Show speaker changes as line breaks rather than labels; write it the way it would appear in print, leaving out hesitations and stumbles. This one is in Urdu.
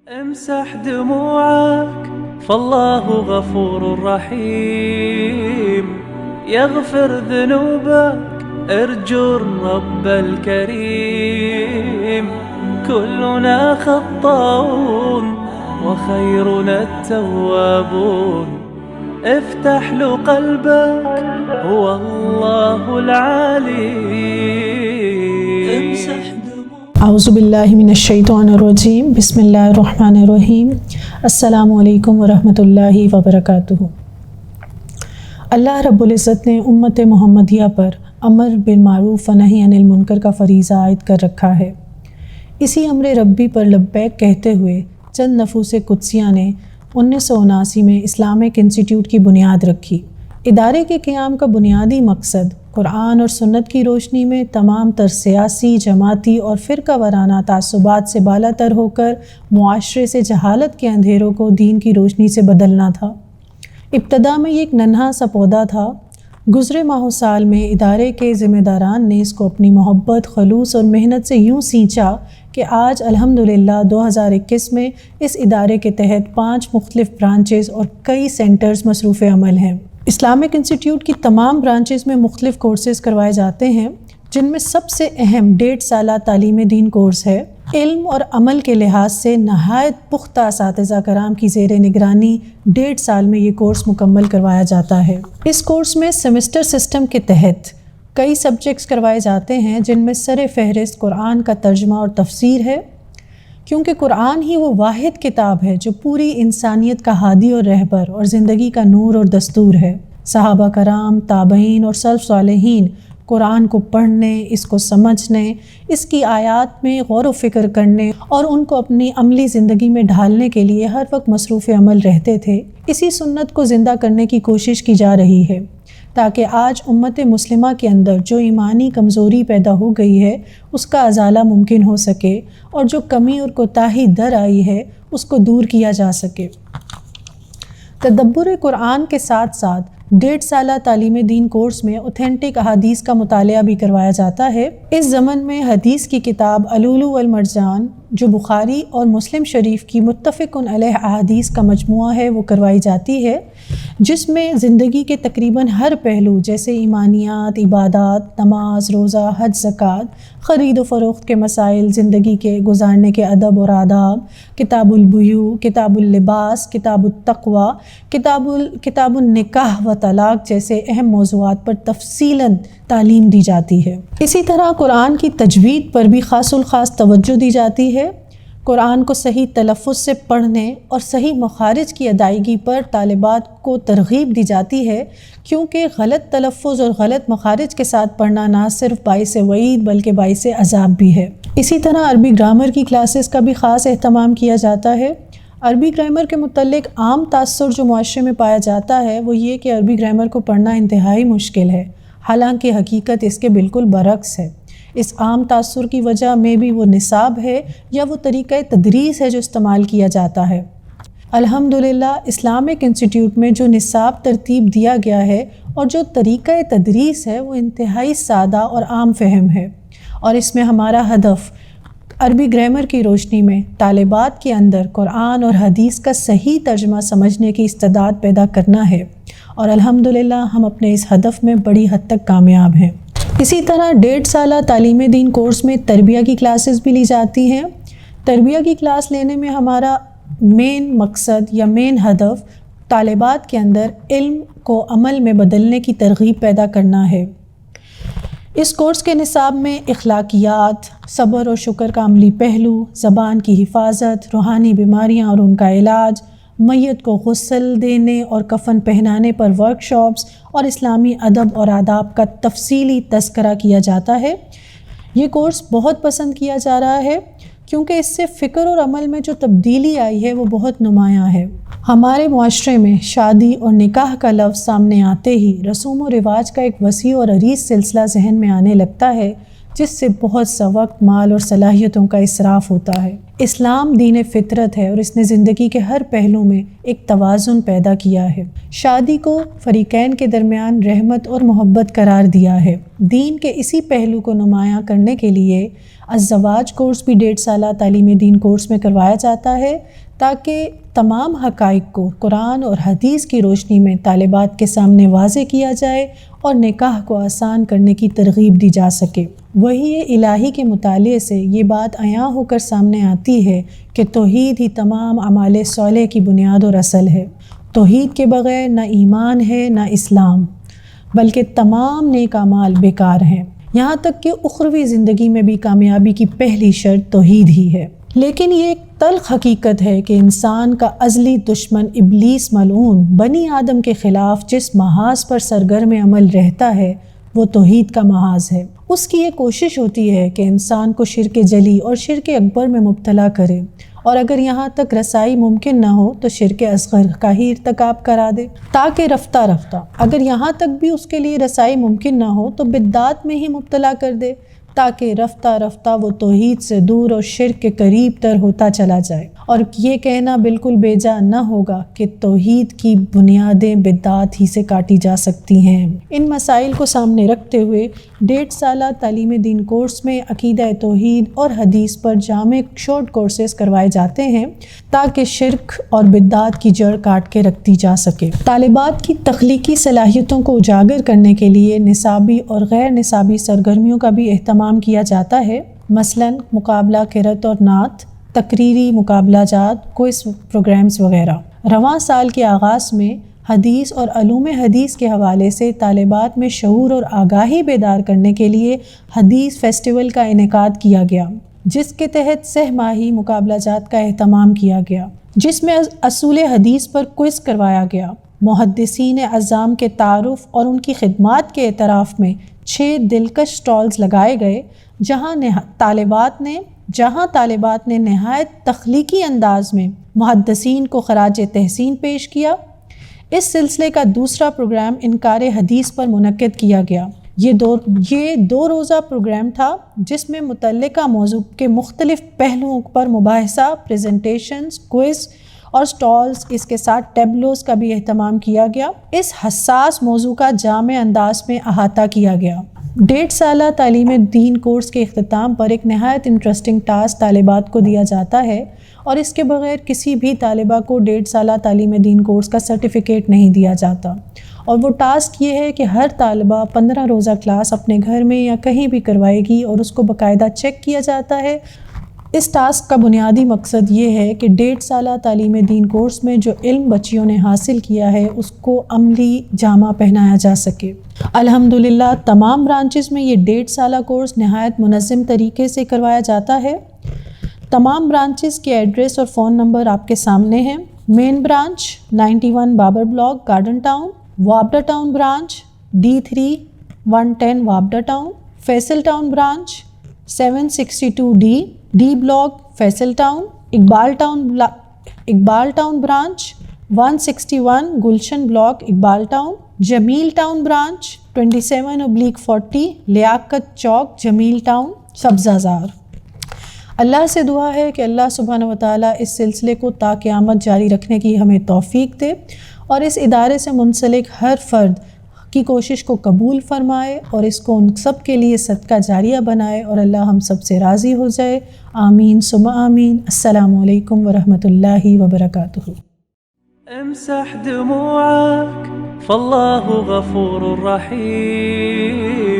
امسح دموعك فالله غفور رحيم يغفر ذنوبك ارجو الرب الكريم كلنا خطاؤون وخيرنا التوابون افتح له قلبك هو الله العليم امسح
اعوذ باللہ من الشیطان الرجیم بسم اللہ الرحمن الرحیم السلام علیکم ورحمۃ اللہ وبرکاتہ۔ اللہ رب العزت نے امت محمدیہ پر امر بالمعروف و نہی عن المنکر کا فریضہ عائد کر رکھا ہے۔ اسی امر ربی پر لبیک کہتے ہوئے چند نفوس قدسیہ نے 1979 میں اسلامک انسٹیٹیوٹ کی بنیاد رکھی۔ ادارے کے قیام کا بنیادی مقصد قرآن اور سنت کی روشنی میں تمام تر سیاسی، جماعتی اور فرقہ وارانہ تعصبات سے بالا تر ہو کر معاشرے سے جہالت کے اندھیروں کو دین کی روشنی سے بدلنا تھا۔ ابتدا میں یہ ایک ننھا سا پودا تھا۔ گزرے ماہ و سال میں ادارے کے ذمہ داران نے اس کو اپنی محبت، خلوص اور محنت سے یوں سینچا کہ آج الحمدللہ 2021 میں اس ادارے کے تحت 5 مختلف برانچز اور کئی سینٹرز مصروف عمل ہیں۔ اسلامک انسٹیٹیوٹ کی تمام برانچز میں مختلف کورسز کروائے جاتے ہیں، جن میں سب سے اہم 1.5 سالہ تعلیم دین کورس ہے۔ علم اور عمل کے لحاظ سے نہایت پختہ اساتذہ کرام کی زیر نگرانی 1.5 سال میں یہ کورس مکمل کروایا جاتا ہے۔ اس کورس میں سیمسٹر سسٹم کے تحت کئی سبجیکٹس کروائے جاتے ہیں، جن میں سر فہرست قرآن کا ترجمہ اور تفسیر ہے، کیونکہ قرآن ہی وہ واحد کتاب ہے جو پوری انسانیت کا ہادی اور رہبر اور زندگی کا نور اور دستور ہے۔ صحابہ کرام، تابعین اور سلف صالحین قرآن کو پڑھنے، اس کو سمجھنے، اس کی آیات میں غور و فکر کرنے اور ان کو اپنی عملی زندگی میں ڈھالنے کے لیے ہر وقت مصروف عمل رہتے تھے۔ اسی سنت کو زندہ کرنے کی کوشش کی جا رہی ہے تاکہ آج امت مسلمہ کے اندر جو ایمانی کمزوری پیدا ہو گئی ہے اس کا ازالہ ممکن ہو سکے، اور جو کمی اور کوتاہی در آئی ہے اس کو دور کیا جا سکے۔ تدبر قرآن کے ساتھ ساتھ 1.5 سالہ تعلیم دین کورس میں اوتھینٹک احادیث کا مطالعہ بھی کروایا جاتا ہے۔ اس ضمن میں حدیث کی کتاب اللؤلؤ والمرجان جو بخاری اور مسلم شریف کی متفق علیہ احادیث کا مجموعہ ہے وہ کروائی جاتی ہے، جس میں زندگی کے تقریباً ہر پہلو جیسے ایمانیات، عبادات، نماز، روزہ، حج، زکوٰۃ، خرید و فروخت کے مسائل، زندگی کے گزارنے کے ادب اور آداب، کتاب البیوع، کتاب اللباس، کتاب التقویٰ، کتاب النکاح و طلاق جیسے اہم موضوعات پر تفصیلاً تعلیم دی جاتی ہے۔ اسی طرح قرآن کی تجوید پر بھی خاص الخاص توجہ دی جاتی ہے۔ قرآن کو صحیح تلفظ سے پڑھنے اور صحیح مخارج کی ادائیگی پر طالبات کو ترغیب دی جاتی ہے، کیونکہ غلط تلفظ اور غلط مخارج کے ساتھ پڑھنا نہ صرف باعث وعید بلکہ باعث عذاب بھی ہے۔ اسی طرح عربی گرامر کی کلاسز کا بھی خاص اہتمام کیا جاتا ہے۔ عربی گرامر کے متعلق عام تاثر جو معاشرے میں پایا جاتا ہے وہ یہ کہ عربی گرامر کو پڑھنا انتہائی مشکل ہے، حالانکہ حقیقت اس کے بالکل برعکس ہے۔ اس عام تاثر کی وجہ میں بھی وہ نصاب ہے یا وہ طریقہ تدریس ہے جو استعمال کیا جاتا ہے۔ الحمدللہ اسلامک انسٹیٹیوٹ میں جو نصاب ترتیب دیا گیا ہے اور جو طریقہ تدریس ہے وہ انتہائی سادہ اور عام فہم ہے، اور اس میں ہمارا ہدف عربی گرامر کی روشنی میں طالبات کے اندر قرآن اور حدیث کا صحیح ترجمہ سمجھنے کی استعداد پیدا کرنا ہے، اور الحمدللہ ہم اپنے اس ہدف میں بڑی حد تک کامیاب ہیں۔ اسی طرح 1.5 سالہ تعلیم دین کورس میں تربیہ کی کلاسز بھی لی جاتی ہیں۔ تربیہ کی کلاس لینے میں ہمارا مین مقصد یا مین ہدف طالبات کے اندر علم کو عمل میں بدلنے کی ترغیب پیدا کرنا ہے۔ اس کورس کے نصاب میں اخلاقیات، صبر اور شکر کا عملی پہلو، زبان کی حفاظت، روحانی بیماریاں اور ان کا علاج، میت کو غسل دینے اور کفن پہنانے پر ورکشاپس اور اسلامی ادب اور آداب کا تفصیلی تذکرہ کیا جاتا ہے۔ یہ کورس بہت پسند کیا جا رہا ہے کیونکہ اس سے فکر اور عمل میں جو تبدیلی آئی ہے وہ بہت نمایاں ہے۔ ہمارے معاشرے میں شادی اور نکاح کا لفظ سامنے آتے ہی رسوم و رواج کا ایک وسیع اور عریض سلسلہ ذہن میں آنے لگتا ہے، جس سے بہت سا وقت، مال اور صلاحیتوں کا اسراف ہوتا ہے۔ اسلام دین فطرت ہے اور اس نے زندگی کے ہر پہلو میں ایک توازن پیدا کیا ہے۔ شادی کو فریقین کے درمیان رحمت اور محبت قرار دیا ہے۔ دین کے اسی پہلو کو نمایاں کرنے کے لیے الزواج کورس بھی 1.5 سالہ تعلیم دین کورس میں کروایا جاتا ہے، تاکہ تمام حقائق کو قرآن اور حدیث کی روشنی میں طالبات کے سامنے واضح کیا جائے اور نکاح کو آسان کرنے کی ترغیب دی جا سکے۔ وحی الہی کے مطالعے سے یہ بات عیاں ہو کر سامنے آتی ہے کہ توحید ہی تمام اعمال صالح کی بنیاد اور اصل ہے۔ توحید کے بغیر نہ ایمان ہے نہ اسلام، بلکہ تمام نیک اعمال بیکار ہیں، یہاں تک کہ اخروی زندگی میں بھی کامیابی کی پہلی شرط توحید ہی ہے۔ لیکن یہ ایک تلخ حقیقت ہے کہ انسان کا ازلی دشمن ابلیس ملعون بنی آدم کے خلاف جس محاذ پر سرگرم عمل رہتا ہے وہ توحید کا محاذ ہے۔ اس کی یہ کوشش ہوتی ہے کہ انسان کو شرک جلی اور شرک اکبر میں مبتلا کرے، اور اگر یہاں تک رسائی ممکن نہ ہو تو شرک اصغر کا ہی ارتکاب کرا دے، تاکہ رفتہ رفتہ اگر یہاں تک بھی اس کے لیے رسائی ممکن نہ ہو تو بدعات میں ہی مبتلا کر دے، تاکہ رفتہ رفتہ وہ توحید سے دور اور شرک کے قریب تر ہوتا چلا جائے۔ اور یہ کہنا بالکل بے جا نہ ہوگا کہ توحید کی بنیادیں بدعات ہی سے کاٹی جا سکتی ہیں۔ ان مسائل کو سامنے رکھتے ہوئے 1.5 سالہ تعلیم دین کورس میں عقیدہ توحید اور حدیث پر جامع شارٹ کورسز کروائے جاتے ہیں، تاکہ شرک اور بدعات کی جڑ کاٹ کے رکھ دی جا سکے۔ طالبات کی تخلیقی صلاحیتوں کو اجاگر کرنے کے لیے نصابی اور غیر نصابی سرگرمیوں کا بھی اہتمام کیا جاتا ہے، مثلاً مقابلہ قرأت اور نعت، تقریری مقابلہ جات، کوئز پروگرامز وغیرہ۔ رواں سال کے آغاز میں حدیث اور علوم حدیث کے حوالے سے طالبات میں شعور اور آگاہی بیدار کرنے کے لیے حدیث فیسٹیول کا انعقاد کیا گیا، جس کے تحت 6 ماہی مقابلہ جات کا اہتمام کیا گیا، جس میں اصول حدیث پر کوئز کروایا گیا۔ محدثین اعظام کے تعارف اور ان کی خدمات کے اعتراف میں 6 دلکش سٹالز لگائے گئے، جہاں طالبات نے نہایت تخلیقی انداز میں محدثین کو خراج تحسین پیش کیا۔ اس سلسلے کا دوسرا پروگرام انکار حدیث پر منعقد کیا گیا۔ یہ 2 روزہ پروگرام تھا، جس میں متعلقہ موضوع کے مختلف پہلوؤں پر مباحثہ، پریزنٹیشنز، کوئز اور سٹالز، اس کے ساتھ ٹیبلوز کا بھی اہتمام کیا گیا۔ اس حساس موضوع کا جامع انداز میں احاطہ کیا گیا۔ 1.5 سالہ تعلیم دین کورس کے اختتام پر ایک نہایت انٹرسٹنگ ٹاسک طالبات کو دیا جاتا ہے، اور اس کے بغیر کسی بھی طالبہ کو 1.5 سالہ تعلیم دین کورس کا سرٹیفکیٹ نہیں دیا جاتا، اور وہ ٹاسک یہ ہے کہ ہر طالبہ 15 روزہ کلاس اپنے گھر میں یا کہیں بھی کروائے گی، اور اس کو باقاعدہ چیک کیا جاتا ہے۔ اس ٹاسک کا بنیادی مقصد یہ ہے کہ 1.5 سالہ تعلیم دین کورس میں جو علم بچیوں نے حاصل کیا ہے اس کو عملی جامہ پہنایا جا سکے۔ الحمدللہ تمام برانچز میں یہ 1.5 سالہ کورس نہایت منظم طریقے سے کروایا جاتا ہے۔ تمام برانچز کے ایڈریس اور فون نمبر آپ کے سامنے ہیں۔ Main branch 91 Babar block, garden town. وابڈا ٹاؤن برانچ D3 110 وابڈا town. Faisal town branch 762 D block, Faisal town. Iqbal town branch 161 Gulshan block, Iqbal town. Jamil town branch 27/40 Liaquat Chowk, Jamil town, سبزہ زار۔ اللہ سے دعا ہے کہ اللہ سبحانہ وتعالیٰ اس سلسلے کو تا قیامت جاری رکھنے کی ہمیں توفیق دے، اور اس ادارے سے منسلک ہر فرد کی کوشش کو قبول فرمائے، اور اس کو ان سب کے لیے صدقہ جاریہ بنائے، اور اللہ ہم سب سے راضی ہو جائے۔ آمین ثم آمین۔ السلام علیکم ورحمۃ اللہ وبرکاتہ۔
امسح دموعك فالله غفور رحيم.